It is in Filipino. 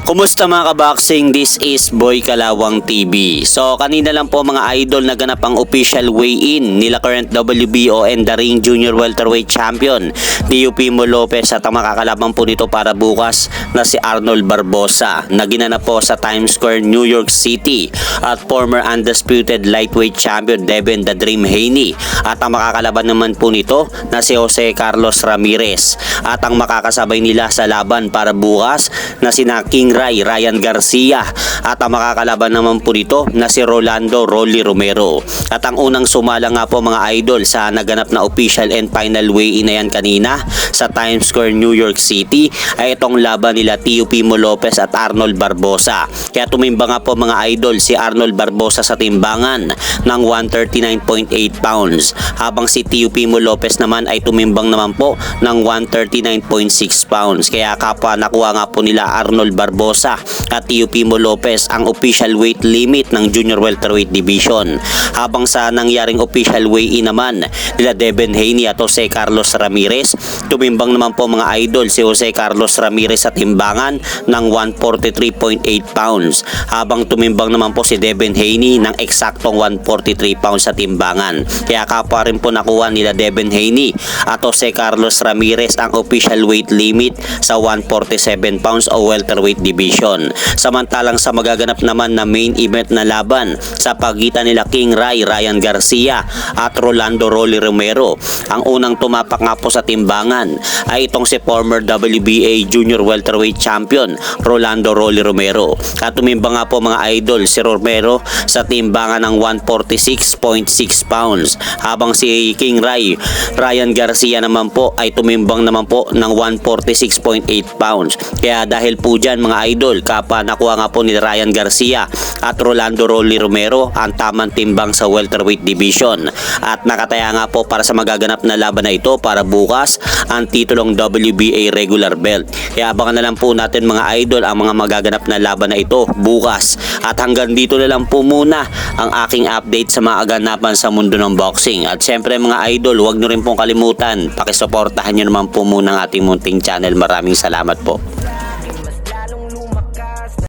Kumusta mga kaboxing? This is Boy Kalawang TV. So kanina lang po mga idol naganap ang official weigh-in nila current WBO and the ring junior welterweight champion Teofimo Lopez at ang makakalaban po nito para bukas na si Arnold Barbosa na ginanap po sa Times Square, New York City at former undisputed lightweight champion Devin the Dream Haney at ang makakalaban naman po nito na si Jose Carlos Ramirez at ang makakasabay nila sa laban para bukas na sina King Ray Ryan Garcia at ang makakalaban naman po nito na si Rolando Rolly Romero. At ang unang sumala nga po mga idol sa naganap na official and final weigh-in na yan kanina sa Times Square, New York City ay itong laban nila Teofimo Lopez at Arnold Barbosa. Kaya tumimbang nga po mga idol si Arnold Barbosa sa timbangan ng 139.8 pounds habang si Teofimo Lopez naman ay tumimbang naman po ng 139.6 pounds. Kaya kapwa nakuha nga po nila Arnold Barbosa at Teofimo Lopez ang official weight limit ng junior welterweight division. Habang sa nangyaring official weigh-in naman nila Devin Haney at Jose Carlos Ramirez, tumimbang naman po mga idol si Jose Carlos Ramirez sa timbangan ng 143.8 pounds habang tumimbang naman po si Devin Haney ng eksaktong 143 pounds sa timbangan. Kaya kapwa rin po nakuha nila Devin Haney at Jose Carlos Ramirez ang official weight limit sa 147 pounds o welterweight division. Samantalang sa magaganap naman na main event na laban sa pagitan nila King Ray Ryan Garcia at Rolando Rolly Romero, ang unang tumapak nga po sa timbangan ay itong si former WBA junior welterweight champion Rolando Rolly Romero. At tumimbang nga po mga idol si Romero sa timbangan ng 146.6 pounds habang si King Ray Ryan Garcia naman po ay tumimbang naman po ng 146.8 pounds. Kaya dahil po dyan mga idol, kapwa nakuha nga po ni Ryan Garcia at Rolando Rolly Romero ang tamang timbang sa welterweight division at nakataya nga po para sa magaganap na laban na ito para bukas ang titulong WBA regular belt. Kaya abangan na lang po natin mga idol ang mga magaganap na laban na ito bukas. At hanggang dito na lang po muna ang aking update sa mga aganapan sa mundo ng boxing. At syempre mga idol, huwag nyo rin pong kalimutan, pakisuportahan nyo naman po muna ang ating munting channel. Maraming salamat po.